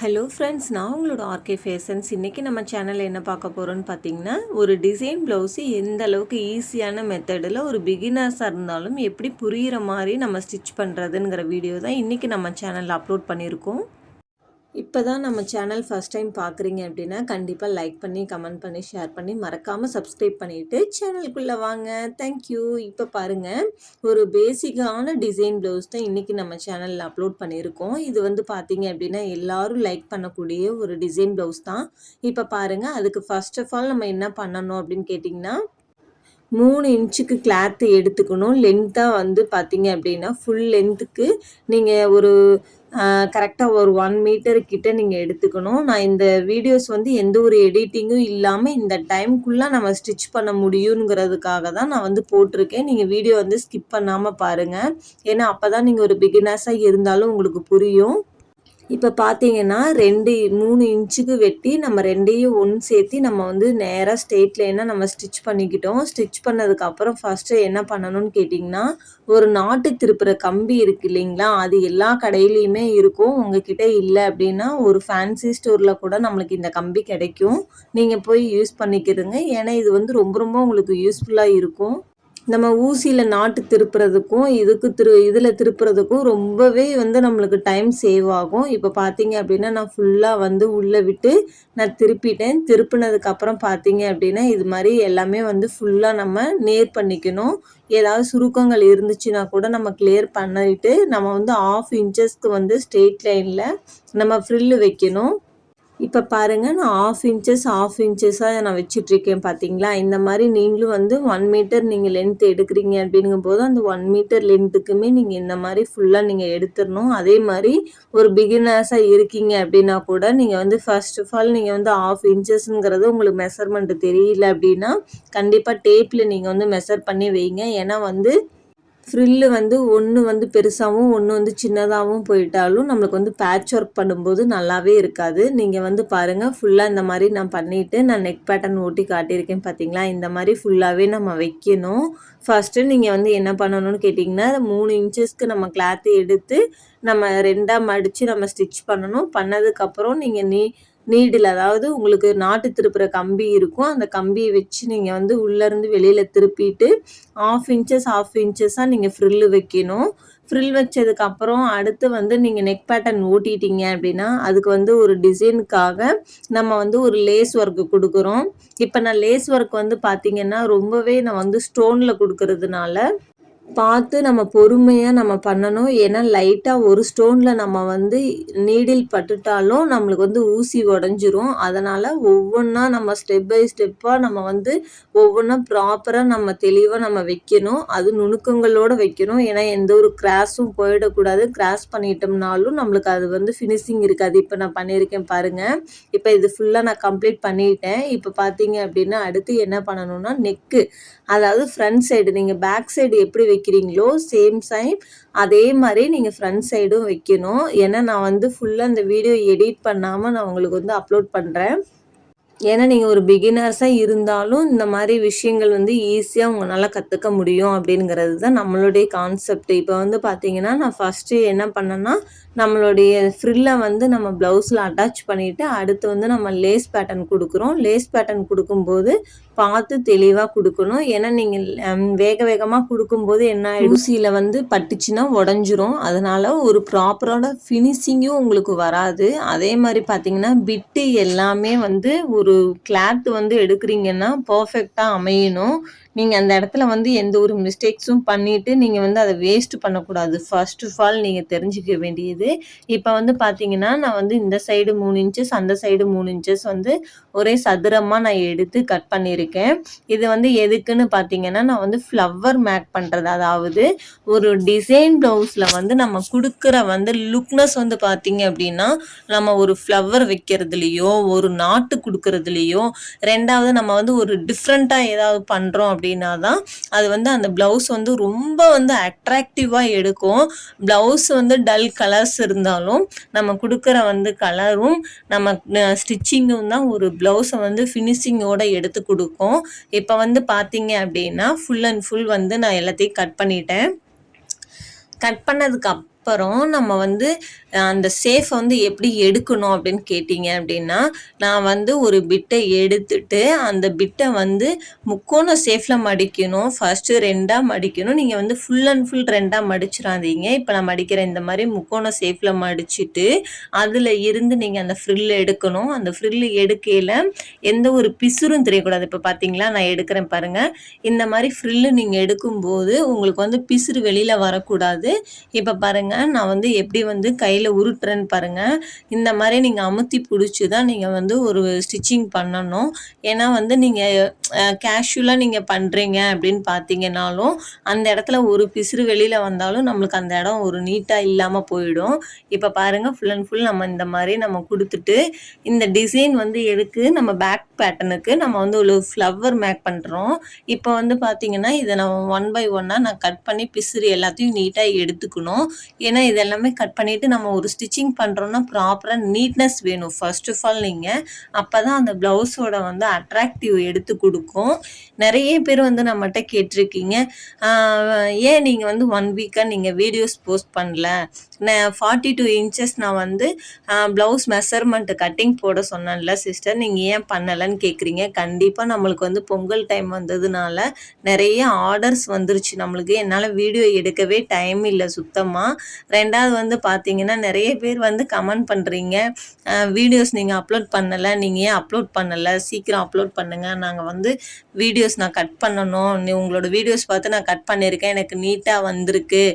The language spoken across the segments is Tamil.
ஹலோ ஃப்ரெண்ட்ஸ், நான் உங்களோட ஆர்கே ஃபேஷன்ஸ். இன்றைக்கி நம்ம சேனலில் என்ன பார்க்க போகிறோன்னு பார்த்தீங்கன்னா, ஒரு டிசைன் ப்ளவுஸு எந்த அளவுக்கு ஈஸியான மெத்தடில் ஒரு பிகினர்ஸாக இருந்தாலும் எப்படி புரிகிற மாதிரி நம்ம ஸ்டிச் பண்ணுறதுங்கிற வீடியோ தான் இன்றைக்கி நம்ம சேனலில் அப்லோட் பண்ணியிருக்கோம். இப்போ தான் நம்ம சேனல் ஃபஸ்ட் டைம் பார்க்குறீங்க அப்படின்னா கண்டிப்பாக லைக் பண்ணி, கமெண்ட் பண்ணி, ஷேர் பண்ணி, மறக்காமல் சப்ஸ்கிரைப் பண்ணிவிட்டு சேனலுக்குள்ளே வாங்க. தேங்க்யூ. இப்போ பாருங்கள், ஒரு பேசிக்கான டிசைன் ப்ளவுஸ் தான் இன்றைக்கி நம்ம சேனலில் அப்லோட் பண்ணியிருக்கோம். இது வந்து பார்த்தீங்க அப்படின்னா எல்லோரும் லைக் பண்ணக்கூடிய ஒரு டிசைன் ப்ளவுஸ் தான். இப்போ பாருங்கள், அதுக்கு ஃபர்ஸ்ட் ஆஃப் ஆல் நம்ம என்ன பண்ணணும் அப்படின்னு கேட்டிங்கன்னா, 3 இன்ச்சுக்கு கிளாத்து எடுத்துக்கணும். லென்த்தாக வந்து பார்த்தீங்க அப்படின்னா ஃபுல் லென்த்துக்கு நீங்கள் ஒரு கரெக்டாக ஒரு 1 மீட்டர் கிட்ட நீங்கள் எடுத்துக்கணும். நான் இந்த வீடியோஸ் வந்து எந்த ஒரு எடிட்டிங்கும் இல்லாமல் இந்த டைம்குள்ளே நம்ம ஸ்டிச் பண்ண முடியுங்கிறதுக்காக தான் நான் வந்து போட்டிருக்கேன். நீங்கள் வீடியோ வந்து ஸ்கிப் பண்ணாமல் பாருங்கள். ஏன்னா அப்போ தான் நீங்கள் ஒரு பிகினர்ஸாக இருந்தாலும் உங்களுக்கு புரியும். இப்போ பார்த்தீங்கன்னா 3 இன்ச்சுக்கு வெட்டி நம்ம 2யும் ஒன்று சேர்த்து நம்ம வந்து நேராக ஸ்ட்ரெயிட் லைனாக நம்ம ஸ்டிச் பண்ணிக்கிட்டோம். ஸ்டிச் பண்ணதுக்கப்புறம் ஃபஸ்ட்டு என்ன பண்ணணும்னு கேட்டிங்கன்னா, ஒரு நாட்டு திருப்புற கம்பி இருக்குது இல்லைங்களா, அது எல்லா கடையிலையுமே இருக்கும். உங்ககிட்ட இல்லை அப்படின்னா ஒரு ஃபேன்சி ஸ்டோரில் கூட நம்மளுக்கு இந்த கம்பி கிடைக்கும். நீங்கள் போய் யூஸ் பண்ணிக்கிறதுங்க. ஏன்னா இது வந்து ரொம்ப ரொம்ப உங்களுக்கு யூஸ்ஃபுல்லாக இருக்கும். நம்ம ஊசியில் நாட்டு திருப்புறதுக்கும் இதில் திருப்புறதுக்கும் ரொம்பவே வந்து நம்மளுக்கு டைம் சேவ் ஆகும். இப்போ பார்த்தீங்க அப்படின்னா நான் ஃபுல்லாக வந்து உள்ளே விட்டு நான் திருப்பிட்டேன். திருப்பினதுக்கப்புறம் பார்த்தீங்க அப்படின்னா இது மாதிரி எல்லாமே வந்து ஃபுல்லாக நம்ம நேர் பண்ணிக்கணும். ஏதாவது சுருக்கங்கள் இருந்துச்சுன்னா கூட நம்ம கிளியர் பண்ணிட்டு நம்ம வந்து 1/2 இன்ச்சஸ்க்கு வந்து ஸ்ட்ரெயிட் லைனில் நம்ம ஃப்ரில்லு வைக்கணும். இப்போ பாருங்கள், நான் 1/2 இன்ச்சஸாக நான் வச்சிட்ருக்கேன் பார்த்தீங்களா. இந்த மாதிரி நீங்களும் வந்து 1 மீட்டர் நீங்கள் லென்த் எடுக்கிறீங்க அப்படிங்கும்போது அந்த 1 மீட்டர் லென்த்துக்குமே நீங்கள் இந்த மாதிரி ஃபுல்லாக நீங்கள் எடுத்துடணும். அதே மாதிரி ஒரு பிகினர்ஸாக இருக்கீங்க அப்படின்னா கூட நீங்கள் வந்து ஃபர்ஸ்ட் ஆஃப் ஆல் நீங்கள் வந்து 1/2 இன்ச்சஸ்ங்கிறது உங்களுக்கு மெஷர்மெண்ட்டு தெரியல அப்படின்னா கண்டிப்பாக டேப்பில் நீங்கள் வந்து மெஷர் பண்ணி வைங்க. ஏன்னா வந்து ஃப்ரில்லு வந்து ஒன்று வந்து பெருசாகவும் ஒன்று வந்து சின்னதாகவும் போயிட்டாலும் நம்மளுக்கு வந்து பேட்ச் ஒர்க் பண்ணும்போது நல்லாவே இருக்காது. நீங்கள் வந்து பாருங்கள், ஃபுல்லாக இந்த மாதிரி நான் பண்ணிவிட்டு நான் நெக் பேட்டர்ன் ஓட்டி காட்டியிருக்கேன் பார்த்தீங்களா. இந்த மாதிரி ஃபுல்லாகவே நம்ம வைக்கணும். ஃபஸ்ட்டு நீங்கள் வந்து என்ன பண்ணணும்னு கேட்டிங்கன்னா, 3 இன்ச்சஸ்க்கு நம்ம கிளாத்து எடுத்து நம்ம 2ஆக மடித்து நம்ம ஸ்டிச் பண்ணணும். பண்ணதுக்கப்புறம் நீங்கள் நீடில், அதாவது உங்களுக்கு நாட்டு திருப்புற கம்பி இருக்கும், அந்த கம்பியை வச்சு நீங்கள் வந்து உள்ளேருந்து வெளியில் திருப்பிட்டு 1/2 இன்ச்சஸாக நீங்கள் ஃப்ரில்லு வைக்கணும். ஃப்ரில் வச்சதுக்கப்புறம் அடுத்து வந்து நீங்கள் நெக் பேட்டர்ன் ஓட்டிட்டீங்க அப்படின்னா அதுக்கு வந்து ஒரு டிசைனுக்காக நம்ம வந்து ஒரு லேஸ் ஒர்க்கு கொடுக்குறோம். இப்போ நான் லேஸ் ஒர்க் வந்து பார்த்திங்கன்னா ரொம்பவே நான் வந்து ஸ்டோனில் கொடுக்கறதுனால பார்த்து நம்ம பொறுமையாக நம்ம பண்ணணும். ஏன்னா லைட்டாக ஒரு ஸ்டோனில் நம்ம வந்து நீடில் பட்டுட்டாலும் நம்மளுக்கு வந்து ஊசி உடஞ்சிரும். அதனால் ஒவ்வொன்றா நம்ம ஸ்டெப் பை ஸ்டெப்பாக நம்ம வந்து ஒவ்வொன்றா ப்ராப்பராக நம்ம தெளிவாக நம்ம வைக்கணும். அது நுணுக்கங்களோடு வைக்கணும். ஏன்னா எந்த ஒரு கிராஸும் போயிடக்கூடாது. கிராஸ் பண்ணிட்டோம்னாலும் நம்மளுக்கு அது வந்து ஃபினிஷிங் இருக்காது. இப்போ நான் பண்ணியிருக்கேன் பாருங்கள். இப்போ இது ஃபுல்லாக நான் கம்ப்ளீட் பண்ணிட்டேன். இப்போ பார்த்தீங்க அப்படின்னா அடுத்து என்ன பண்ணணும்னா நெக்கு, அதாவது ஃப்ரண்ட் சைடு நீங்கள் பேக் சைடு எப்படி வைக்கிறீங்களோ சேம் அதே மாதிரி நீங்கள் ஃப்ரண்ட் சைடும் வைக்கணும். ஏன்னா நான் வந்து ஃபுல்லாக இந்த வீடியோ எடிட் பண்ணாமல் நான் உங்களுக்கு வந்து அப்லோட் பண்ணுறேன். ஏன்னா நீங்கள் ஒரு பிகினர்ஸாக இருந்தாலும் இந்த மாதிரி விஷயங்கள் வந்து ஈஸியாக உங்களால் கற்றுக்க முடியும் அப்படிங்கிறது தான் நம்மளுடைய கான்செப்ட். இப்போ வந்து பார்த்தீங்கன்னா நான் ஃபஸ்ட்டு என்ன பண்ணேன்னா, நம்மளுடைய ஃப்ரில்லை வந்து நம்ம ப்ளவுஸில் அட்டாச் பண்ணிவிட்டு அடுத்து வந்து நம்ம லேஸ் பேட்டர்ன் கொடுக்குறோம். லேஸ் பேட்டர்ன் கொடுக்கும்போது பார்த்து தெளிவாக கொடுக்கணும். ஏன்னா நீங்கள் வேக வேகமாக கொடுக்கும்போது என்ன ஊசியில் வந்து பட்டுச்சுன்னா உடஞ்சிரும். அதனால் ஒரு ப்ராப்பரான ஃபினிஷிங்கும் உங்களுக்கு வராது. அதே மாதிரி பார்த்தீங்கன்னா பிட்டு எல்லாமே வந்து ஒரு கிளாத் வந்து எடுக்கிறீங்கன்னா பர்ஃபெக்டாக அமையணும். நீங்க அந்த இடத்துல வந்து எந்த ஒரு மிஸ்டேக்ஸும் பண்ணிட்டு, நீங்க வந்து அத வேஸ்ட் பண்ணக்கூடாது. ஃபர்ஸ்ட் ஆஃப் ஆல் நீங்க தெரிஞ்சுக்க வேண்டியது. இப்ப வந்து பார்த்தீங்கன்னா, நான் வந்து இந்த சைடு 3 இன்ச்சஸ், அந்த சைடு 3 இன்ச்சஸ் வந்து ஒரே சதுரமா நான் எடுத்து கட் பண்ணியிருக்கேன். இது வந்து எதுக்குன்னு பார்த்தீங்கன்னா, நான் வந்து ஃப்ளவர் மேக் பண்றது. அதாவது ஒரு டிசைன் ப்ளவுஸ்ல வந்து நம்ம குடுக்குற வந்து லுக்னஸ் வந்து பார்த்தீங்க அப்டின்னா, நம்ம ஒரு ஃப்ளவர் வைக்கிறதுலயோ, ஒரு நாட்டு குடுக்குறதுலயோ, 2வது நம்ம வந்து ஒரு டிஃப்ரெண்ட்டா ஏதாவது பண்றோம் அப்டின்னா தான், அது வந்து அந்த ப்ளவுஸ் வந்து ரொம்ப வந்து அட்ராக்டிவா எடுக்கும். ப்ளவுஸ் வந்து டல் கலர்ஸ் இருந்தாலும், நம்ம குடுக்குற வந்து கலரும், நம்ம ஸ்டிச்சிங்கும் தான் ஒரு ப்ளவுஸ வந்து ஃபினிஷிங்கோட எடுத்து குடுக்கும். இப்ப வந்து பார்த்தீங்க அப்டின்னா, ஃபுல் அண்ட் ஃபுல் வந்து நான் எல்லாத்தையும் கட் பண்ணிட்டேன். கட் பண்ணதுக்கு அப்புறம் நம்ம வந்து அந்த சேஃப் வந்து எப்படி எடுக்கணும் அப்படின்னு கேட்டிங்க அப்படின்னா, நான் வந்து ஒரு பிட்டை எடுத்துட்டு, அந்த பிட்டை வந்து முக்கோண சேஃப்ல மடிக்கணும். ஃபர்ஸ்ட்டு 2ஆ மடிக்கணும். நீங்க வந்து ஃபுல் அண்ட் ஃபுல் 2ஆ மடிச்சிராதீங்க. இப்ப நான் மடிக்கிற இந்த மாரி முக்கோண சேஃப்ல மடிச்சுட்டு, அதுல இருந்து நீங்க அந்த ஃப்ரில் எடுக்கணும். அந்த ஃப்ரில் எடுக்கையில எந்த ஒரு பிசுறும் தெரியக்கூடாது. இப்ப பார்த்தீங்களா, நான் எடுக்கிறேன் பாருங்க. இந்த மாரி ஃப்ரில் நீங்க எடுக்கும்போது, உங்களுக்கு வந்து பிசுறு வெளியில வரக்கூடாது. இப்ப பாருங்க, நான் வந்து எப்படி வந்து கையில உருட்டுறேன்னு பாருங்க. இந்த மாரி நீங்க அமுத்தி புடிச்சு தான் நீங்க வந்து ஒரு ஸ்டிச்சிங் பண்ணணும். ஏன்னா வந்து நீங்க கேஷுவலா நீங்க பண்றீங்க அப்படின்னு பார்த்தீங்கன்னாலும், அந்த இடத்துல ஒரு பிசுறு வெளியில வந்தாலும் நம்மளுக்கு அந்த இடம் ஒரு நீட்டா இல்லாம போயிடும். இப்ப பாருங்க, ஃபுல் அண்ட் ஃபுல் நம்ம இந்த மாரி நம்ம குடுத்துட்டு, இந்த டிசைன் வந்து எதுக்கு நம்ம பேக் பேட்டர்னுக்கு நம்ம வந்து ஒரு ஃப்ளவர் மேக் பண்றோம். இப்ப வந்து பார்த்தீங்கன்னா, இத நான் ஒன் பை ஒன்னா நான் கட் பண்ணி பிசுறு எல்லாத்தையும் நீட்டா எடுத்துக்கணும். ஏன்னா இது எல்லாமே கட் பண்ணிட்டு நம்ம ஒரு ஸ்டிச்சிங் பண்றோம்னா ப்ராப்பரா நீட்னஸ் வேணும். ஃபர்ஸ்ட் ஆஃப் ஆல் நீங்க அப்பதான் அந்த பிளவுஸோட வந்து அட்ராக்டிவ் எடுத்து குடுக்கும். நெறைய பேர் வந்து நம்மட்ட கேட்டிருக்கீங்க, ஏன் நீங்க வந்து 1 வீக்கா நீங்க வீடியோஸ் போஸ்ட் பண்ணல? நான் 42 இன்ச்சஸ் நான் வந்து பிளவுஸ் மெஷர்மெண்ட் கட்டிங் போட சொன்னேன்ல சிஸ்டர், நீங்க ஏன் பண்ணலன்னு கேட்குறீங்க. கண்டிப்பா நம்மளுக்கு வந்து பொங்கல் டைம் வந்ததுனால நெறைய ஆர்டர்ஸ் வந்துருச்சு நம்மளுக்கு. என்னால வீடியோ எடுக்கவே டைம் இல்ல சுத்தமா. 2வது வந்து பார்த்தீங்கன்னா, நெறைய பேர் வந்து கமெண்ட் பண்றீங்க. வீடியோஸ் நீங்க அப்லோட் பண்ணல. நீங்க ஏன் அப்லோட் பண்ணல? சீக்கிரம் அப்லோட் பண்ணுங்க. நாங்க வந்து வீடியோஸ் நான் கட் பண்ணணும். உங்களோட வீடியோஸ் பார்த்து நான் கட் பண்ணியிருக்கேன். எனக்கு நீட்டா வந்திருக்கு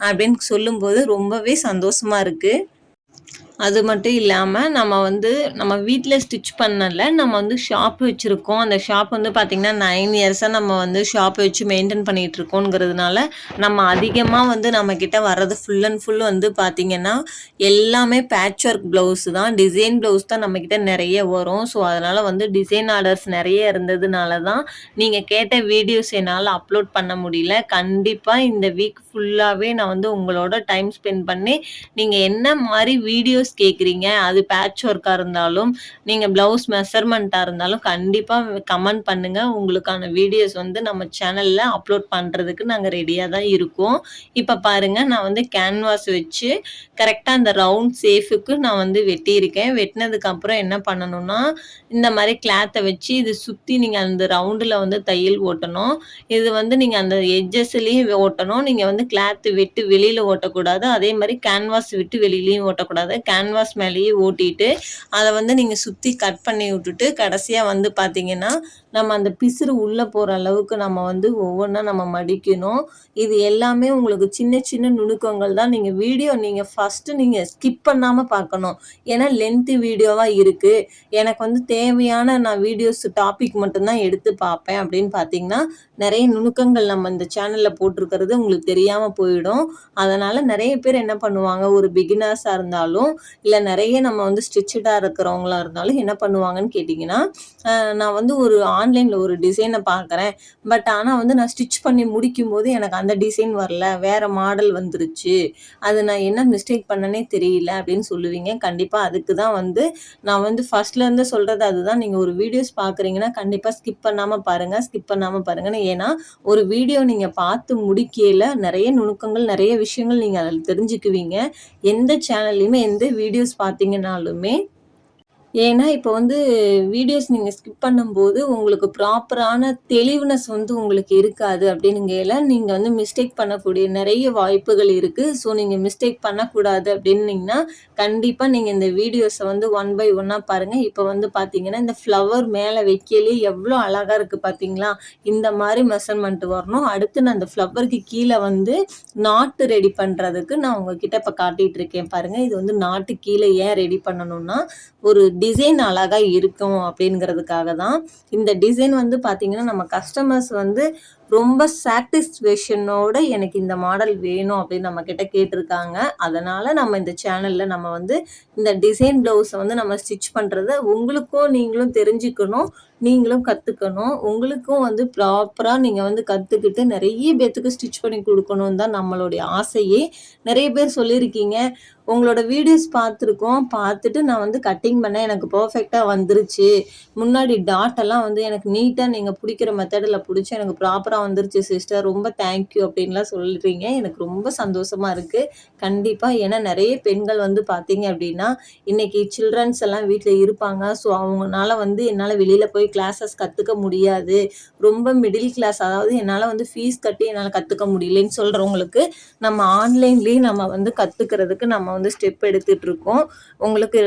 அப்படின்னு சொல்லும்போது ரொம்பவே சந்தோஷமா இருக்கு. அது மட்டும் இல்லாம, நம்ம வந்து நம்ம வீட்ல ஸ்டிச் பண்ணல. நம்ம வந்து ஷாப் வச்சிருக்கோம். அந்த ஷாப் வந்து பார்த்தீங்கன்னா, 9 இயர்ஸா நம்ம வந்து ஷாப் வச்சு மெயின்டெயின் பண்ணிட்டுருக்கோங்கிறதுனால, நம்ம அதிகமா வந்து நம்மகிட்ட வர்றது ஃபுல் அண்ட் ஃபுல் வந்து பார்த்தீங்கன்னா, எல்லாமே பேட்ச் ஒர்க் ப்ளவுஸ் தான். டிசைன் ப்ளவுஸ் தான் நம்மகிட்ட நெறைய வரும். ஸோ, அதனால வந்து டிசைன் ஆர்டர்ஸ் நெறைய இருந்ததுனால தான், நீங்க கேட்ட வீடியோஸ் என்னால அப்லோட் பண்ண முடியல. கண்டிப்பா இந்த வீக் ஃபுல்லாவே நான் வந்து உங்களோட டைம் ஸ்பெண்ட் பண்ணி, நீங்க என்ன மாரி வீடியோஸ் கேட்குறீங்க, அது பேட்ச் ஒர்க்கா இருந்தாலும், நீங்க ப்ளவுஸ் மெஷர்மெண்ட்டா இருந்தாலும் கண்டிப்பா கமெண்ட் பண்ணுங்க. உங்களுக்கான வீடியோஸ் வந்து நம்ம சேனல்ல அப்லோட் பண்றதுக்கு நாங்க ரெடியா தான் இருக்கோம். இப்ப பாருங்க, நான் வந்து கேன்வாஸ் வச்சு கரெக்ட்டா அந்த ரவுண்ட் ஷேப்புக்கு நான் வந்து வெட்டியிருக்கேன். வெட்டினதுக்கு அப்புறம் என்ன பண்ணணும்னா, இந்த மாரி கிளாத்த வச்சு இது சுத்தி நீங்க அந்த ரவுண்டுல வந்து தையல் ஓட்டணும். இது வந்து நீங்க அந்த எட்ஜஸ்லயே ஓட்டணும். நீங்க வந்து கிளாத் விட்டு வெளியில ஓட்டக்கூடாது. அதே மாரி கேன்வாஸ் விட்டு வெளியிலயும் ஓட்டக்கூடாது. கேன்வாஸ் மேலேயே ஓட்டிட்டு, அத வந்து நீங்க சுத்தி கட் பண்ணி விட்டுட்டு, கடைசியா வந்து பார்த்தீங்கன்னா, நம்ம அந்த பிசுறு உள்ள போற அளவுக்கு நம்ம வந்து ஒவ்வொன்னா நம்ம மடிக்கணும். இது எல்லாமே உங்களுக்கு சின்ன சின்ன நுணுக்கங்கள் தான். நீங்க ஃபர்ஸ்ட்டு நீங்க ஸ்கிப் பண்ணாம பார்க்கணும். ஏன்னா லென்த் வீடியோவா இருக்கு. எனக்கு வந்து தேவையான நான் வீடியோஸ் டாபிக் மட்டும் தான் எடுத்து பார்ப்பேன் அப்படின்னு பார்த்தீங்கன்னா, நெறைய நுணுக்கங்கள் நம்ம இந்த சேனல்ல போட்டிருக்கிறது உங்களுக்கு தெரியாம போயிடும். அதனால நெறைய பேர் என்ன பண்ணுவாங்க, ஒரு பிகினர்ஸா இருந்தாலும், இல்ல நெறைய நம்ம வந்து ஸ்டிச்சடா இருக்கிறவங்களா இருந்தாலும் என்ன பண்ணுவாங்கன்னு கேட்டீங்கன்னா, நான் வந்து ஒரு ஆன்லைன்ல ஒரு டிசைன பார்க்குறேன். பட் ஆனா வந்து நான் ஸ்டிச் பண்ணி முடிக்கும்போது எனக்கு அந்த டிசைன் வரல. வேற மாடல் வந்துருச்சு. அது நான் என்ன மிஸ்டேக் பண்ணேன்னே தெரியல அப்படின்னு சொல்லுவீங்க. கண்டிப்பா அதுக்கு தான் வந்து நான் வந்து ஃபர்ஸ்ட்லேருந்து சொல்றது அதுதான். நீங்க ஒரு வீடியோஸ் பார்க்குறீங்கன்னா, கண்டிப்பா ஸ்கிப் பண்ணாம பாருங்க. ஸ்கிப் பண்ணாம பாருங்கன்னு. ஏன்னா, ஒரு வீடியோ நீங்க பார்த்து முடிக்கையில நெறைய நுணுக்கங்கள், நெறைய விஷயங்கள் நீங்க அதில தெரிஞ்சுக்குவீங்க. எந்த சேனல்லயுமே எந்த வீடியோஸ் பார்த்தீங்கனாலுமே ஏன்னா, இப்போ வந்து வீடியோஸ் நீங்க ஸ்கிப் பண்ணும்போது, உங்களுக்கு ப்ராப்பரான தெளிவுனஸ் வந்து உங்களுக்கு இருக்காது அப்படின்னுங்கையில, நீங்க வந்து மிஸ்டேக் பண்ணக்கூடிய நெறைய வாய்ப்புகள் இருக்கு. ஸோ, நீங்க மிஸ்டேக் பண்ணக்கூடாது அப்படின்னீங்கன்னா, கண்டிப்பா நீங்க இந்த வீடியோஸ வந்து ஒன் பை ஒன்னா பாருங்க. இப்போ வந்து பார்த்தீங்கன்னா, இந்த ஃப்ளவர் மேல வைக்கலே எவ்வளோ அழகா இருக்கு பார்த்தீங்களா? இந்த மாரி மெஷர்மென்ட் வரணும். அடுத்து நான் அந்த ஃப்ளவருக்கு கீழ வந்து நாட்டு ரெடி பண்றதுக்கு நான் உங்ககிட்ட இப்ப காட்டிட்டு இருக்கேன் பாருங்க. இது வந்து நாட்டு கீழ ஏன் ரெடி பண்ணணும்னா, ஒரு டிசைன் அழகா இருக்கும் அப்படிங்கிறதுக்காக தான். இந்த டிசைன் வந்து பார்த்தீங்கன்னா, நம்ம கஸ்டமர்ஸ் வந்து ரொம்ப சாட்டிஸ்ஃபேக்ஷனோட எனக்கு இந்த மாடல் வேணும் அப்படின்னு நம்மகிட்ட கேட்டிருக்காங்க. அதனால நம்ம இந்த சேனல்ல நம்ம வந்து இந்த டிசைன் ப்ளவுஸ வந்து நம்ம ஸ்டிச் பண்றத உங்களுக்கும் நீங்களும் தெரிஞ்சுக்கணும். நீங்களும் கத்துக்கணும். உங்களுக்கும் வந்து ப்ராப்பரா நீங்க வந்து கத்துக்கிட்டு நெறைய பேத்துக்கு ஸ்டிச் பண்ணி குடுக்கணும்னு தான் நம்மளுடைய ஆசையே. நெறைய பேர் சொல்லியிருக்கீங்க, உங்களோட வீடியோஸ் பார்த்துருக்கோம். பார்த்துட்டு நான் வந்து கட்டிங் பண்ணேன். எனக்கு பெர்ஃபெக்ட்டா வந்துருச்சு. முன்னாடி டாட் எல்லாம் வந்து எனக்கு நீட்டா நீங்க புடிக்கிற மெத்தடுல புடிச்சு எனக்கு ப்ராப்பரா வந்துருச்சு சிஸ்டர். ரொம்ப தேங்க் யூ அப்படின்லாம் சொல்றீங்க. எனக்கு ரொம்ப சந்தோஷமா இருக்கு. கண்டிப்பா. ஏன்னா நெறைய பெண்கள் வந்து பார்த்தீங்க அப்படின்னா, இன்னைக்கு சில்ட்ரன்ஸ் எல்லாம் வீட்ல இருப்பாங்க. ஸோ அவங்கனால வந்து என்னால வெளியில போய் கிளாஸஸ் கத்துக்க முடியாது. ரொம்ப மிடில் கிளாஸ் அதாவது என்னால வந்து ஃபீஸ் கட்டி என்னால கத்துக்க முடியலன்னு சொல்றவங்களுக்கு, நம்ம ஆன்லைன்லயே நம்ம வந்து கத்துக்கிறதுக்கு நம்ம வந்து ஸ்டெப் எடுத்துட்டு இருக்கோம். உங்களுக்கு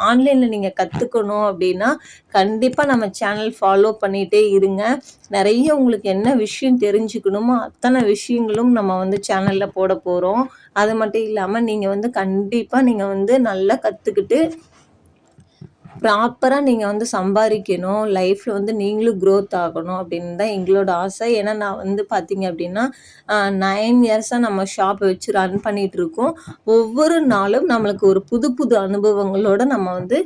ஆன்லைன்ல நீங்க கத்துக்கணும் அப்படின்னா, கண்டிப்பா நம்ம சேனல் ஃபாலோ பண்ணிட்டே இருங்க. நெறைய உங்களுக்கு என்ன விஷயம் தெரிஞ்சுக்கணுமோ, அத்தன விஷயங்களும் நம்ம வந்து சேனல்ல போட போறோம். அது மட்டும் இல்லாம நீங்க வந்து கண்டிப்பா நீங்க வந்து நல்லா கத்துக்கிட்டு ப்ராப்பரா நீங்க வந்து சம்பாரிக்கணும். லைஃப்ல வந்து நீங்களும் குரோத் ஆகணும் அப்படின்னு தான் எங்களோட ஆசை. ஏன்னா நான் வந்து பார்த்தீங்க அப்படின்னா, 9 இயர்ஸா நம்ம ஷாப் வச்சு ரன் பண்ணிட்டுருக்கோம். ஒவ்வொரு நாளும் நம்மளுக்கு ஒரு புது புது அனுபவங்களோட நம்ம வந்து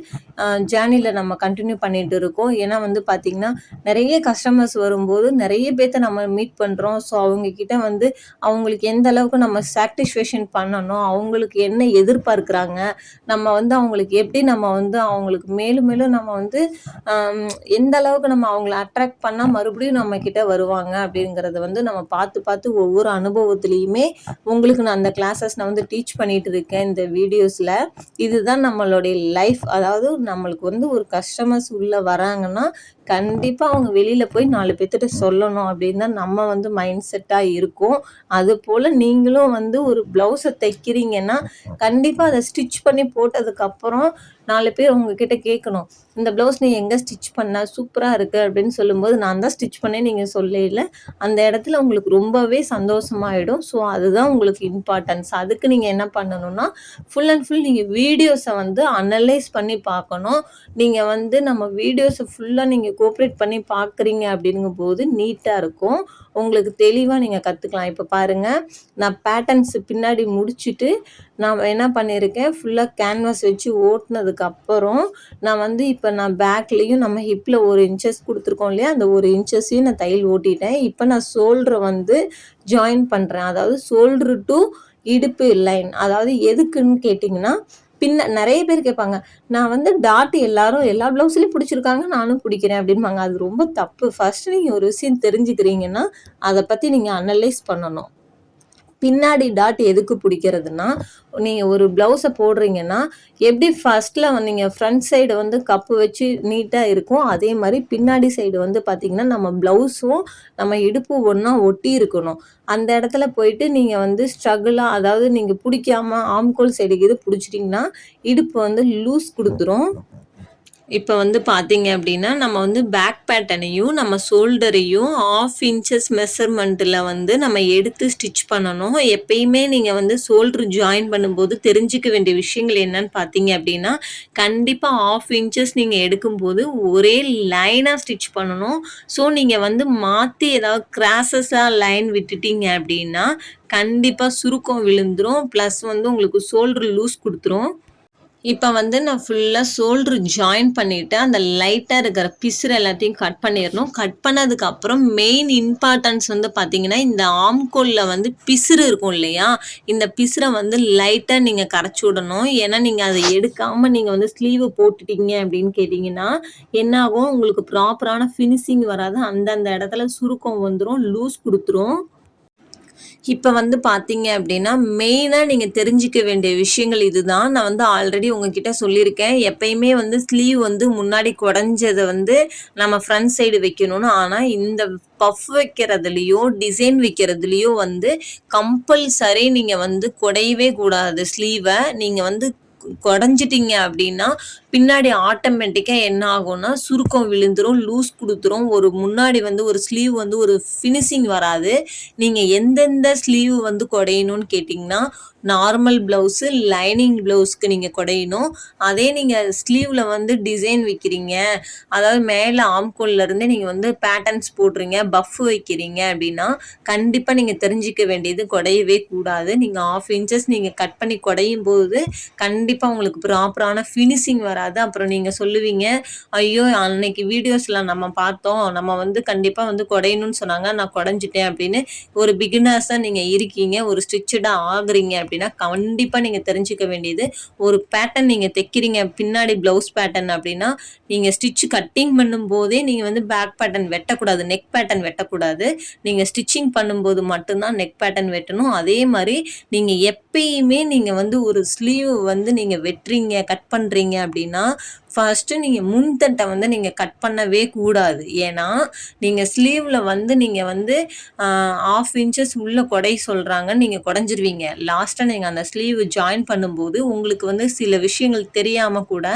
ஜேர்னில நம்ம கன்டின்யூ பண்ணிட்டு இருக்கோம். ஏன்னா வந்து பார்த்தீங்கன்னா, நெறைய கஸ்டமர்ஸ் வரும்போது நெறைய பேத்த நம்ம மீட் பண்றோம். ஸோ அவங்க கிட்ட வந்து அவங்களுக்கு எந்த அளவுக்கு நம்ம சாட்டிஸ்ஃபேக்ஷன் பண்ணணும், அவங்களுக்கு என்ன எதிர்பார்க்குறாங்க, நம்ம வந்து அவங்களுக்கு எப்படி நம்ம வந்து அவங்களுக்கு மேலும் மேலும் நம்ம வந்து ஆம், எந்த அளவுக்கு நம்ம அவங்கள அட்ராக்ட் பண்ணா மறுபடியும் நம்ம கிட்ட வருவாங்க அப்படிங்கிறத வந்து நம்ம பார்த்து பார்த்து ஒவ்வொரு அனுபவத்திலையுமே உங்களுக்கு நான் அந்த கிளாஸஸ் நான் வந்து டீச் பண்ணிட்டு இருக்கேன் இந்த வீடியோஸ்ல. இதுதான் நம்மளுடைய லைஃப். அதாவது நம்மளுக்கு வந்து ஒரு கஸ்டமர்ஸ் உள்ள வராங்கன்னா கண்டிப்பா அவங்க வெளியில போய் 4 பேத்துட்ட சொல்லணும் அப்படின்னு தான் நம்ம வந்து மைண்ட் செட்டா இருக்கோம். அது போல நீங்களும் வந்து ஒரு பிளவுஸை தைக்கிறீங்கன்னா கண்டிப்பா அதை ஸ்டிச் பண்ணி போட்டதுக்கப்புறம் 4 பேர் உங்ககிட்ட கேட்கணும். இந்த ப்ளவுஸ் நீ எங்கே ஸ்டிச் பண்ண? சூப்பரா இருக்கு அப்படின்னு சொல்லும்போது, நான் தான் ஸ்டிச் பண்ணேன் நீங்க சொல்லையில, அந்த இடத்துல உங்களுக்கு ரொம்பவே சந்தோஷமாயிடும். ஸோ அதுதான் உங்களுக்கு இம்பார்ட்டன்ஸ். அதுக்கு நீங்க என்ன பண்ணணும்னா, ஃபுல் அண்ட் ஃபுல் நீங்க வீடியோஸை வந்து அனலைஸ் பண்ணி பார்க்கணும். நீங்க வந்து நம்ம வீடியோஸை ஃபுல்லா நீங்க கோஆப்ரேட் பண்ணி பார்க்குறீங்க அப்படிங்கும்போது நீட்டா இருக்கும். உங்களுக்கு தெளிவா நீங்க கத்துக்கலாம். இப்ப பாருங்க, நான் பேட்டர்ன்ஸ் பின்னாடி முடிச்சுட்டு நான் என்ன பண்ணியிருக்கேன், ஃபுல்லா கேன்வாஸ் வச்சு ஓட்டுனதுக்கு அப்புறம், நான் வந்து இப்ப நான் பேக்லயும் நம்ம ஹிப்ல 1 இன்ச்சஸ் குடுத்துருக்கோம் இல்லையா? அந்த 1 இன்ச்சஸையும் நான் தையல் ஓட்டிட்டேன். இப்ப நான் ஷோல்டர வந்து ஜாயின் பண்றேன். அதாவது ஷோல்டர் டூ இடுப்பு லைன். அதாவது எதுக்குன்னு கேட்டீங்கன்னா, நெறைய பேர் கேட்பாங்க, நான் வந்து டாட் எல்லாரும் எல்லா ப்ளவுஸ்லயும் புடிச்சிருக்காங்க, நானும் புடிக்கிறேன் அப்படிம்பாங்க. அது ரொம்ப தப்பு. ஃபர்ஸ்ட் நீங்க ஒரு விஷயம் தெரிஞ்சுக்கிறீங்கன்னா, அத பத்தி நீங்க அனலைஸ் பண்ணணும். பின்னாடி டாட் எதுக்கு பிடிக்கிறதுனா, நீங்க ஒரு ப்ளவுஸ போடுறீங்கன்னா, எப்படி ஃபர்ஸ்ட்ல நீங்க ஃப்ரண்ட் சைடு வந்து கப்பு வச்சு நீட்டா இருக்கும். அதே மாரி பின்னாடி சைடு வந்து பார்த்தீங்கன்னா, நம்ம ப்ளவுஸும், நம்ம இடுப்பு ஒண்ணா ஒட்டி இருக்கணும். அந்த இடத்துல போயிட்டு நீங்க வந்து ஸ்ட்ரகிளா அதாவது நீங்க புடிக்காம ஆம்கோல் சைடு கீது புடிச்சிட்டீங்கன்னா, இடுப்பு வந்து லூஸ் குடுத்துரும். இப்ப வந்து பார்த்தீங்க அப்படின்னா, நம்ம வந்து பேக் பேட்டர்னையும், நம்ம ஷோல்டரையும் 1/2 இன்ச்சஸ் மெஷர்மென்ட்ல வந்து நம்ம எடுத்து ஸ்டிச் பண்ணணும். எப்பயுமே நீங்க வந்து ஷோல்டர் ஜாயின் பண்ணும்போது தெரிஞ்சுக்க வேண்டிய விஷயங்கள் என்னன்னு பார்த்தீங்க அப்படின்னா, கண்டிப்பா 1/2 இன்ச்சஸ் நீங்க எடுக்கும்போது ஒரே லைனா ஸ்டிச் பண்ணணும். ஸோ நீங்க வந்து மாத்தி ஏதாவது கிராஸஸா லைன் விட்டுட்டீங்க அப்படின்னா, கண்டிப்பா சுருக்கம் விழுந்துரும். பிளஸ் வந்து உங்களுக்கு ஷோல்டர் லூஸ் குடுத்துரும். இப்ப வந்து நான் ஃபுல்லா ஷோல்டர் ஜாயின் பண்ணிட்டு, அந்த லைட்டா இருக்கிற பிசுறு எல்லாத்தையும் கட் பண்ணிறணும். கட் பண்ணதுக்கு அப்புறம் மெயின் இம்பார்ட்டன்ஸ் வந்து பார்த்தீங்கன்னா, இந்த ஆம்கோல்ல வந்து பிசுறு இருக்கும் இல்லையா? இந்த பிசுற வந்து லைட்டா நீங்க கரைச்சு விடணும். ஏன்னா, நீங்க அத எடுக்காம நீங்க வந்து ஸ்லீவ் போட்டுட்டீங்க அப்படின்னு கேட்டீங்கன்னா, என்ன ஆகும்? உங்களுக்கு ப்ராப்பரான ஃபினிஷிங் வராது. அந்தந்த இடத்துல சுருக்கம் வந்துரும். லூஸ் குடுத்துரும். இப்ப வந்து பார்த்தீங்க அப்டின்னா, மெயினா நீங்க தெரிஞ்சுக்க வேண்டிய விஷயங்கள் இதுதான். நான் வந்து ஆல்ரெடி உங்ககிட்ட சொல்லியிருக்கேன். எப்பயுமே வந்து ஸ்லீவ் வந்து முன்னாடி கொடஞ்சத வந்து நம்ம ஃப்ரண்ட் சைடு வைக்கணும்னு. ஆனா, இந்த பஃப் வைக்கிறதுலயோ, டிசைன் வைக்கிறதுலயோ வந்து கம்பல்சரி நீங்க வந்து கொடையவே கூடாது ஸ்லீவ. நீங்க வந்து கொடஞ்சிட்டீங்க அப்டின்னா, பின்னாடி ஆட்டோமேட்டிக்கா என்ன ஆகும்னா, சுருக்கம் விழுந்துரும், லூஸ் குடுத்துரும். ஒரு முன்னாடி வந்து ஒரு ஸ்லீவ் வந்து ஒரு ஃபினிஷிங் வராது. நீங்க எந்தெந்த ஸ்லீவ் வந்து கொடையணும்னு கேட்டீங்கன்னா, நார்மல் ப்ளவுஸு, லைனிங் ப்ளவுஸ்க்கு நீங்க கொடையணும். அதே நீங்க ஸ்லீவ்ல வந்து டிசைன் வைக்கிறீங்க, அதாவது மேல ஆம்கோல்ல இருந்து நீங்க வந்து பேட்டர்ன்ஸ் போடுறீங்க, பஃப் வைக்கிறீங்க அப்டின்னா, கண்டிப்பா நீங்க தெரிஞ்சுக்க வேண்டியது கொடையவே கூடாது. நீங்க 1/2 இன்ச்சஸ் நீங்க கட் பண்ணி கொடையும்போது, கண்டிப்பா உங்களுக்கு ப்ராப்பரான ஃபினிஷிங் வராது. அப்புறம் நீங்க சொல்லுவீங்க, ஐயோ! அன்னைக்கு வீடியோஸ்ல நம்ம பார்த்தோம். நம்ம வந்து கண்டிப்பா வந்து கொடையணும்னு சொன்னாங்க. நான் கொடைஞ்சுட்டேன் அப்படின்னு. ஒரு பிகினர்ஸா நீங்க இருக்கீங்க. ஒரு ஸ்டிச்சடா ஆகுறீங்க அப்படின்னா, கண்டிப்பா நீங்க தெரிஞ்சுக்க வேண்டியது, ஒரு பேட்டர்ன் நீங்க தைக்கிறீங்க. பின்னாடி ப்ளவுஸ் பேட்டர்ன் அப்படின்னா, நீங்க ஸ்டிச் கட்டிங் பண்ணும்போதே நீங்க வந்து பேக் பேட்டர்ன் வெட்டக்கூடாது. நெக் பேட்டர்ன் வெட்டக்கூடாது. நீங்க ஸ்டிச்சிங் பண்ணும்போது மட்டும் தான் நெக் பேட்டர்ன் வெட்டணும். அதே மாரி நீங்க எப்பயுமே நீங்க வந்து ஒரு ஸ்லீவ் வந்து நீங்க வெட்டுறீங்க, கட் பண்றீங்க அப்படின்னா, ஃபர்ஸ்ட்டு நீங்க முன்தட்ட வந்து நீங்க கட் பண்ணவே கூடாது. ஏன்னா, நீங்க ஸ்லீவ்ல வந்து நீங்க வந்து 1/2 இன்ச்சஸ் உள்ள கொடைய சொல்றாங்க. நீங்க கொடைஞ்சிருவீங்க. லாஸ்ட்டா நீங்க அந்த ஸ்லீவ் ஜாயின் பண்ணும்போது, உங்களுக்கு வந்து சில விஷயங்கள் தெரியாம கூட,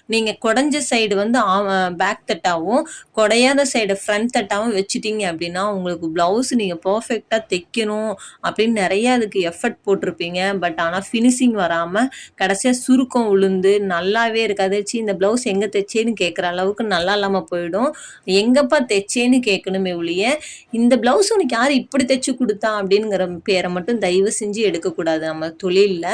நீங்க கொடைஞ்ச சைடு வந்து பேக் தட்டாவும், கொடையாத சைடு ஃப்ரண்ட் தட்டாவும் வச்சுட்டீங்க அப்படின்னா, உங்களுக்கு ப்ளவுஸ் நீங்க பெர்ஃபெக்ட்டா தைக்கணும் அப்படின்னு நெறைய அதுக்கு எஃபர்ட் போட்டிருப்பீங்க. பட் ஆனா ஃபினிஷிங் வராம, கடைசியா சுருக்கம் விழுந்து நல்லாவே இருக்காது. ச்சீ இந்த ப்ளவுஸ் எங்க தைச்சேன்னு கேட்குற அளவுக்கு நல்லா இல்லாம போயிடும். எங்கப்பா தைச்சேன்னு கேட்கணுமே ஒழிய, இந்த ப்ளவுஸ் உனக்கு யாரு இப்படி தைச்சு குடுத்தா? அப்படிங்கிற பேர மட்டும் தயவு செஞ்சு எடுக்கக்கூடாது நம்ம தொழில்ல.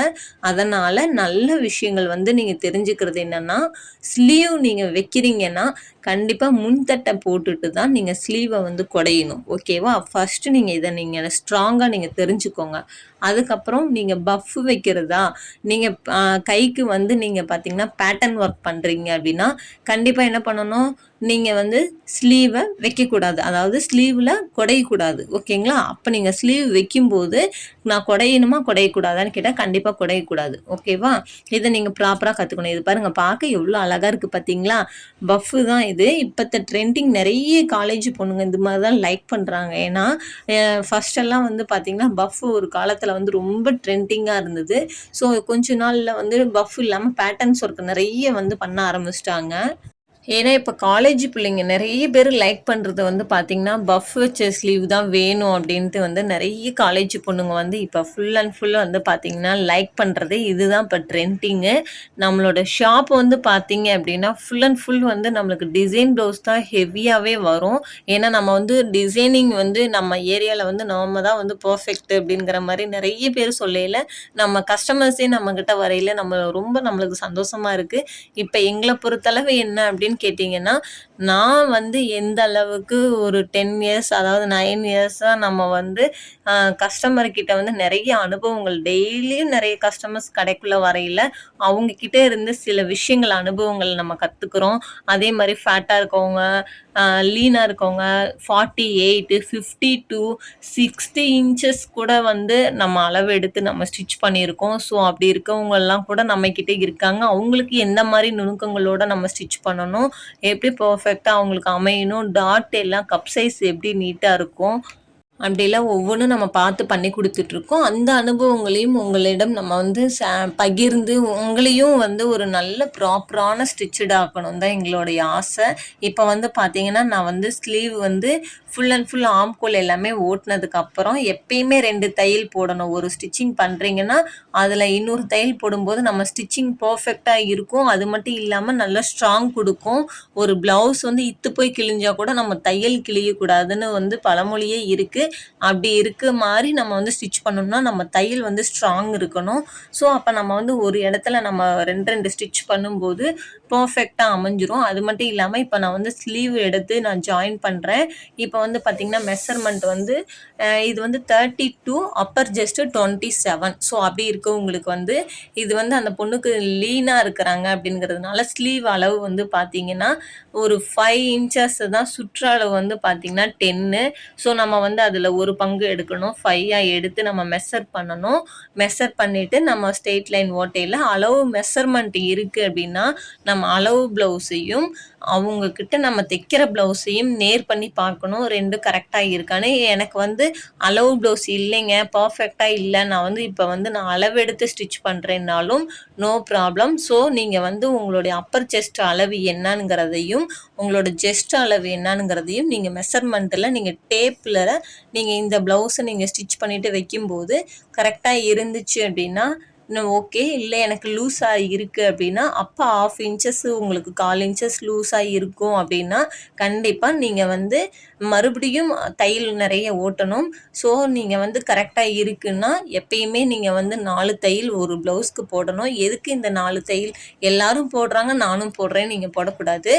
அதனால நல்ல விஷயங்கள் வந்து நீங்க தெரிஞ்சுக்கிறது என்னன்னா, ஸ்லீவ் நீங்க வைக்கிறீங்கன்னா, கண்டிப்பா முன்தட்ட போட்டுட்டு தான் நீங்க ஸ்லீவ வந்து கொடையணும். ஓகேவா? ஃபர்ஸ்ட் நீங்க இத நீங்க ஸ்ட்ராங்கா நீங்க தெரிஞ்சுக்கோங்க. அதுக்கப்புறம் நீங்க பஃப் வைக்கிறதா, நீங்க கைக்கு வந்து நீங்க பார்த்தீங்கன்னா, பேட்டர்ன் ஒர்க் பண்றீங்க அப்படின்னா, கண்டிப்பா என்ன பண்ணணும், நீங்க வந்து ஸ்லீவ வைக்கக்கூடாது. அதாவது ஸ்லீவ்ல கொடையக்கூடாது. ஓகேங்களா? அப்ப நீங்க ஸ்லீவ் வைக்கும்போது, நான் கொடையணுமா, கொடையக்கூடாதான்னு கேட்டா, கண்டிப்பா கொடையக்கூடாது. ஓகேவா? இத நீங்க ப்ராப்பரா கத்துக்கணும். இது பாருங்க பார்க்க எவ்வளோ அழகா இருக்கு பார்த்தீங்களா? பஃப் தான் இது. இப்பத்த ட்ரெண்டிங் நெறைய காலேஜ் பொண்ணுங்க இந்த மாரி தான் லைக் பண்றாங்க. ஏன்னா, ஃபர்ஸ்ட் எல்லாம் வந்து பார்த்தீங்கன்னா, பஃப் ஒரு காலத்துல வந்து ரொம்ப ட்ரெண்டிங்கா இருந்தது. ஸோ, கொஞ்ச நாள்ல வந்து பஃப் இல்லாம பேட்டர்ன்ஸ் ஒர்க் நெறைய வந்து பண்ண ஆரம்பிச்சுட்டாங்க. ஏன்னா, இப்ப காலேஜ் பிள்ளைங்க நெறைய பேரு லைக் பண்றது வந்து பார்த்தீங்கன்னா, பஃப் வச்ச ஸ்லீவ் தான் வேணும் அப்டின்ட்டு வந்து நெறைய காலேஜ் பொண்ணுங்க வந்து இப்ப ஃபுல் அண்ட் ஃபுல் வந்து பார்த்தீங்கன்னா, லைக் பண்றதே இதுதான் இப்ப ட்ரெண்டிங்கு. நம்மளோட ஷாப் வந்து பார்த்தீங்க அப்டின்னா, ஃபுல் அண்ட் ஃபுல் வந்து நம்மளுக்கு டிசைன் ப்ளவுஸ் தான் ஹெவியாவே வரும். ஏன்னா, நம்ம வந்து டிசைனிங் வந்து நம்ம ஏரியால வந்து நாம தான் வந்து பெர்ஃபெக்ட் அப்டிங்கிற மாரி நெறைய பேர் சொல்லையில, நம்ம கஸ்டமர்ஸே நம்மகிட்ட வரையில நம்மளுக்கு சந்தோஷமா இருக்கு. இப்ப எங்கள பொறுத்தளவு என்ன அப்படின்னு கேட்டீங்கன்னா, நான் வந்து எந்த அளவுக்கு ஒரு 10 இயர்ஸ் அதாவது 9 இயர்ஸா நம்ம வந்து அ கஸ்டமர் கிட்ட வந்து நெறைய அனுபவங்கள் டெய்லியும் நெறைய கஸ்டமர்ஸ் கடைக்குள்ள வரையில, அவங்க கிட்ட இருந்து சில விஷயங்கள், அனுபவங்கள் நம்ம கத்துக்கிறோம். அதே மாரி ஃபேட்டா இருக்கவங்க, லீனா இருக்கவங்க 48, 52, 60 இன்ச்சஸ் கூட வந்து நம்ம அளவு எடுத்து நம்ம ஸ்டிச் பண்ணியிருக்கோம். ஸோ, அப்படி இருக்கவங்கலாம் கூட நம்மகிட்ட இருக்காங்க. அவங்களுக்கு எந்த மாரி நுணுக்கங்களோட நம்ம ஸ்டிச் பண்ணணும், எப்படி பெர்ஃபெக்ட்டா அவங்களுக்கு அமையணும், டாட் எல்லாம் கப் சைஸ் எப்படி நீட்டா இருக்கும். அப்படிலாம் ஒவ்வொன்னும் நம்ம பார்த்து பண்ணி குடுத்துட்ருக்கோம். அந்த அனுபவங்களையும் உங்களிடம் நம்ம வந்து பகிர்ந்து உங்களையும் வந்து ஒரு நல்ல ப்ராப்பரான ஸ்டிச்சட் ஆக்கணும் தான் எங்களுடைய ஆசை. இப்ப வந்து பார்த்தீங்கன்னா, நான் வந்து ஸ்லீவ் வந்து ஃபுல் அண்ட் ஃபுல் ஆம்கோல் எல்லாமே ஓட்டுனதுக்கப்புறம் எப்பயுமே 2 தையல் போடணும். ஒரு ஸ்டிச்சிங் பண்றீங்கன்னா, அதில இன்னொரு தையல் போடும்போது நம்ம ஸ்டிச்சிங் பெர்ஃபெக்ட்டா இருக்கும். அது மட்டும் இல்லாம நல்லா ஸ்ட்ராங் குடுக்கும். ஒரு ப்ளவுஸ் வந்து இத்து போய் கிழிஞ்சா கூட நம்ம தையல் கிழியக்கூடாதுன்னு வந்து பழமொழியே இருக்கு. அப்படி இருக்க மாரி நம்ம வந்து ஸ்டிச் பண்ணணும்னா, நம்ம தையல் வந்து ஸ்ட்ராங் இருக்கணும். ஸோ, அப்ப நம்ம வந்து ஒரு இடத்துல நம்ம 2, 2 ஸ்டிச் பண்ணும்போது பெர்ஃபெக்ட்டா அமைஞ்சிரும். அது மட்டும் இல்லாம, இப்ப நான் வந்து ஸ்லீவ் எடுத்து நான் ஜாயின் பண்றேன். இப்ப வந்து பார்த்தீங்கன்னா, மெஷர்மென்ட் வந்து இது வந்து 32 அப்பர் செஸ்ட் 27. ஸோ, அப்படி இருக்கவங்களுக்கு வந்து இது வந்து அந்த பொண்ணுக்கு லீனா இருக்கிறாங்க அப்படிங்கிறதுனால, ஸ்லீவ் அளவு வந்து பார்த்தீங்கன்னா, ஒரு 5 இன்ச்சஸ் தான் சுற்றளவு வந்து பார்த்தீங்கன்னா 10. ஸோ, நம்ம வந்து அத அதில் ஒரு பங்கு எடுக்கணும். 5 எடுத்து நம்ம மெஷர் பண்ணணும். மெஷர் பண்ணிவிட்டு நம்ம ஸ்ட்ரெயிட் லைன் ஓட்டையில் அளவு மெஷர்மெண்ட் இருக்குது அப்படின்னா நம்ம அளவு ப்ளவுஸையும் அவங்கக்கிட்ட நம்ம தைக்கிற ப்ளவுஸையும் நேர் பண்ணி பார்க்கணும், ரெண்டும் கரெக்டாக இருக்கான்னு. எனக்கு வந்து அளவு ப்ளவுஸ் இல்லைங்க, பர்ஃபெக்டாக இல்லை, நான் இப்போ அளவெடுத்து ஸ்டிச் பண்ணுறேன்னாலும் நோ ப்ராப்ளம். ஸோ நீங்கள் உங்களுடைய அப்பர் செஸ்ட் அளவு என்னங்கிறதையும் உங்களோட செஸ்ட் அளவு என்னங்கிறதையும் நீங்கள் மெஷர்மெண்ட்டில் நீங்கள் டேப்பில் நீங்கள் இந்த ப்ளவுஸை நீங்கள் ஸ்டிச் பண்ணிவிட்டு வைக்கும்போது கரெக்டாக இருந்துச்சு அப்படின்னா ஓகே. இல்லை எனக்கு லூஸாக இருக்குது அப்படின்னா அப்போ 1/2 இன்ச்சஸ் உங்களுக்கு 1/4 இன்ச்சஸ் லூஸாக இருக்கும் அப்படின்னா கண்டிப்பாக நீங்கள் மறுபடியும் தையல் நிறைய ஓட்டணும். ஸோ நீங்கள் கரெக்டாக இருக்குன்னா எப்பயுமே நீங்கள் 4 தையல் ஒரு ப்ளவுஸ்க்கு போடணும். எதுக்கு இந்த 4 தையல் எல்லாரும் போடுறாங்க நானும் போடுறேன் நீங்கள் போடக்கூடாது.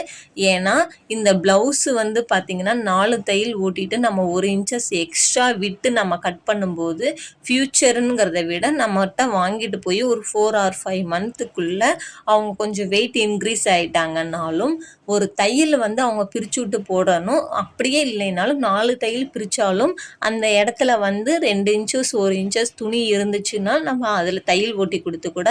ஏன்னா இந்த ப்ளவுஸு பார்த்திங்கன்னா 4 தையல் ஓட்டிட்டு நம்ம 1 இன்ச்சஸ் எக்ஸ்ட்ரா விட்டு நம்ம கட் பண்ணும்போது ஃப்யூச்சருங்கிறத விட நம்மகிட்ட வாங்கிட்டு போய் ஒரு 4 or 5 மந்த்துக்குள்ள அவங்க கொஞ்சம் வெயிட் இன்க்ரீஸ் ஆயிட்டாங்கன்னாலும் ஒரு தையல் அவங்க பிரிச்சு விட்டு போடணும். அப்படியே இல்லைனாலும் 4 தையல் பிரிச்சாலும் அந்த இடத்துல 2 இன்ச்சஸ் 1 இன்ச்சஸ் துணி இருந்துச்சுன்னா நம்ம அதில் தையல் ஓட்டி கொடுத்து கூட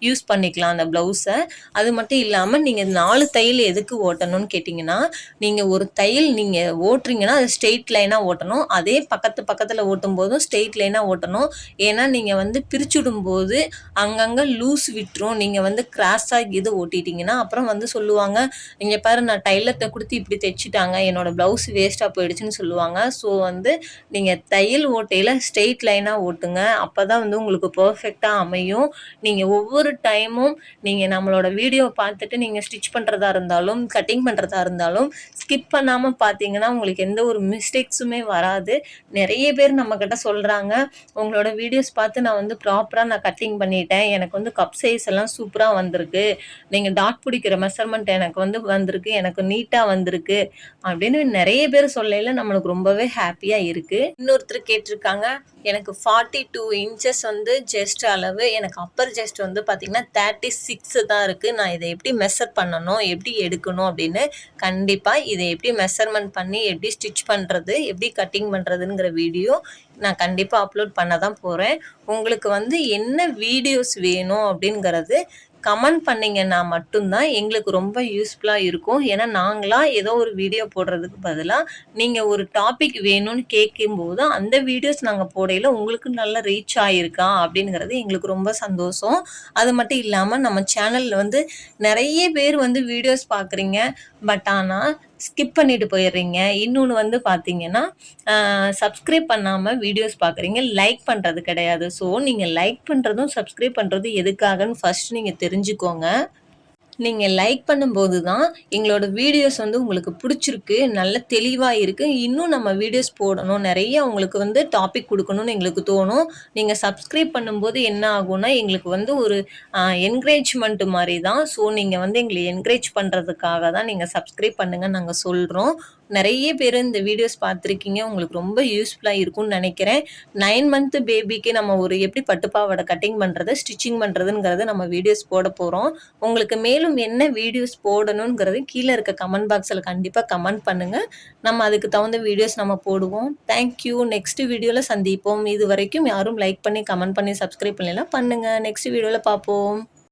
யூஸ் பண்ணிக்கலாம் அந்த ப்ளவுஸை. அது மட்டும் இல்லாமல் நீங்கள் 4 தையல் எதுக்கு ஓட்டணும்னு கேட்டிங்கன்னா நீங்கள் ஒரு தையல் நீங்கள் ஓட்டுறீங்கன்னா அது ஸ்ட்ரெயிட் லைனாக ஓட்டணும். அதே பக்கத்தில் ஓட்டும் போதும் ஸ்ட்ரெயிட் லைனாக ஓட்டணும். ஏன்னா நீங்கள் பிரிச்சுடும்போது அங்கங்கே லூஸ் விட்டுரும். நீங்கள் கிராஸாக இது ஓட்டிட்டிங்கன்னா அப்புறம் சொல்லுவாங்க, இங்கே பாரு நான் டைலர்கிட்ட கொடுத்து இப்படி தைச்சிட்டாங்க, என்னோடய ப்ளவுஸ் வேஸ்ட்டாக போயிடுச்சுன்னு சொல்லுவாங்க. ஸோ நீங்கள் தையல் ஓட்டையில் ஸ்ட்ரெயிட் லைனாக ஓட்டுங்க. அப்போ தான் உங்களுக்கு பர்ஃபெக்டாக அமையும். நீங்கள் ஒவ்வொரு டைமும் நீங்கள் நம்மளோட வீடியோ பார்த்துட்டு நீங்கள் ஸ்டிச் பண்ணுறதா இருந்தாலும் கட்டிங் பண்ணுறதா இருந்தாலும் ஸ்கிப் பண்ணாமல் பார்த்தீங்கன்னா உங்களுக்கு எந்த ஒரு மிஸ்டேக்ஸுமே வராது. நிறைய பேர் நம்மக்கிட்ட சொல்கிறாங்க, உங்களோட வீடியோஸ் பார்த்து நான் ப்ராப்பராக நான் கட்டிங் பண்ணிட்டேன், எனக்கு கப் சைஸ் எல்லாம் சூப்பராக வந்திருக்கு, நீங்கள் டாட் பிடிக்கிற மெஷர்மெண்ட் எனக்கு வந்திருக்கு, எனக்கு நீட்டாக வந்திருக்கு அப்படின்னு நிறைய பேர் சொல்லையில் நம்மளுக்கு ரொம்பவே ஹாப்பியாக இருக்குது. இன்னொருத்தர் கேட்டிருக்காங்க, எனக்கு 42 இன்ச்சஸ் ஜெஸ்ட் அளவு, எனக்கு அப்பர் ஜெஸ்ட் பார்த்திங்கன்னா 36 தான் இருக்குது, நான் இதை எப்படி மெஷர் பண்ணணும், எப்படி எடுக்கணும் அப்படின்னு. கண்டிப்பாக இதை எப்படி மெஷர்மெண்ட் பண்ணி எப்படி ஸ்டிச் பண்ணுறது, எப்படி கட்டிங் பண்ணுறதுங்கிற வீடியோ நான் கண்டிப்பாக அப்லோட் பண்ண தான் போகிறேன். உங்களுக்கு என்ன வீடியோஸ் வேணும் அப்படிங்கிறது கமெண்ட் பண்ணிங்கன்னா மட்டும்தான் எங்களுக்கு ரொம்ப யூஸ்ஃபுல்லாக இருக்கும். ஏன்னா நாங்களாக ஏதோ ஒரு வீடியோ போடுறதுக்கு பதிலாக நீங்கள் ஒரு டாபிக் வேணும்னு கேட்கும்போது அந்த வீடியோஸ் நாங்கள் போடையில் உங்களுக்கு நல்லா ரீச் ஆகிருக்கா அப்படிங்கிறது எங்களுக்கு ரொம்ப சந்தோஷம். அது மட்டும் இல்லாமல் நம்ம சேனலில் நிறைய பேர் வீடியோஸ் பார்க்குறீங்க, பட் ஆனால் ஸ்கிப் பண்ணிட்டு போயிடுறீங்க. இன்னொன்று பார்த்தீங்கன்னா சப்ஸ்கிரைப் பண்ணாமல் வீடியோஸ் பார்க்குறீங்க, லைக் பண்ணுறது கிடையாது. ஸோ நீங்கள் லைக் பண்ணுறதும் சப்ஸ்கிரைப் பண்ணுறது எதுக்காகன்னு ஃபஸ்ட் நீங்கள் தெரிஞ்சுக்கோங்க. நீங்கள் லைக் பண்ணும்போது தான் எங்களோட வீடியோஸ் உங்களுக்கு பிடிச்சிருக்கு, நல்ல தெளிவாக இருக்குது, இன்னும் நம்ம வீடியோஸ் போடணும், நிறைய உங்களுக்கு டாபிக் கொடுக்கணும்னு எங்களுக்கு தோணும். நீங்கள் சப்ஸ்கிரைப் பண்ணும்போது என்ன ஆகும்னா எங்களுக்கு ஒரு என்கரேஜ்மெண்ட் மாதிரி தான். ஸோ நீங்கள் எங்களை என்கரேஜ் பண்ணுறதுக்காக தான் நீங்கள் சப்ஸ்கிரைப் பண்ணுங்கன்னு நாங்கள் சொல்கிறோம். நிறைய பேர் இந்த வீடியோஸ் பார்த்துருக்கீங்க, உங்களுக்கு ரொம்ப யூஸ்ஃபுல்லாக இருக்கும்னு நினைக்கிறேன். 9 மந்த் பேபிக்கு நம்ம ஒரு எப்படி பட்டுப்பாவாடை கட்டிங் பண்ணுறது, ஸ்டிச்சிங் பண்ணுறதுங்கிறது நம்ம வீடியோஸ் போட போகிறோம். உங்களுக்கு மேலும் என்ன வீடியோஸ் போடணுங்கிறது கீழே இருக்க கமெண்ட் பாக்ஸில் கண்டிப்பாக கமெண்ட் பண்ணுங்கள். நம்ம அதுக்கு தகுந்த வீடியோஸ் நம்ம போடுவோம். தேங்க்யூ. நெக்ஸ்ட் வீடியோவில் சந்திப்போம். இது வரைக்கும் யாரும் லைக் பண்ணி கமெண்ட் பண்ணி சப்ஸ்கிரைப் பண்ணலாம் பண்ணுங்கள். நெக்ஸ்ட் வீடியோவில் பார்ப்போம்.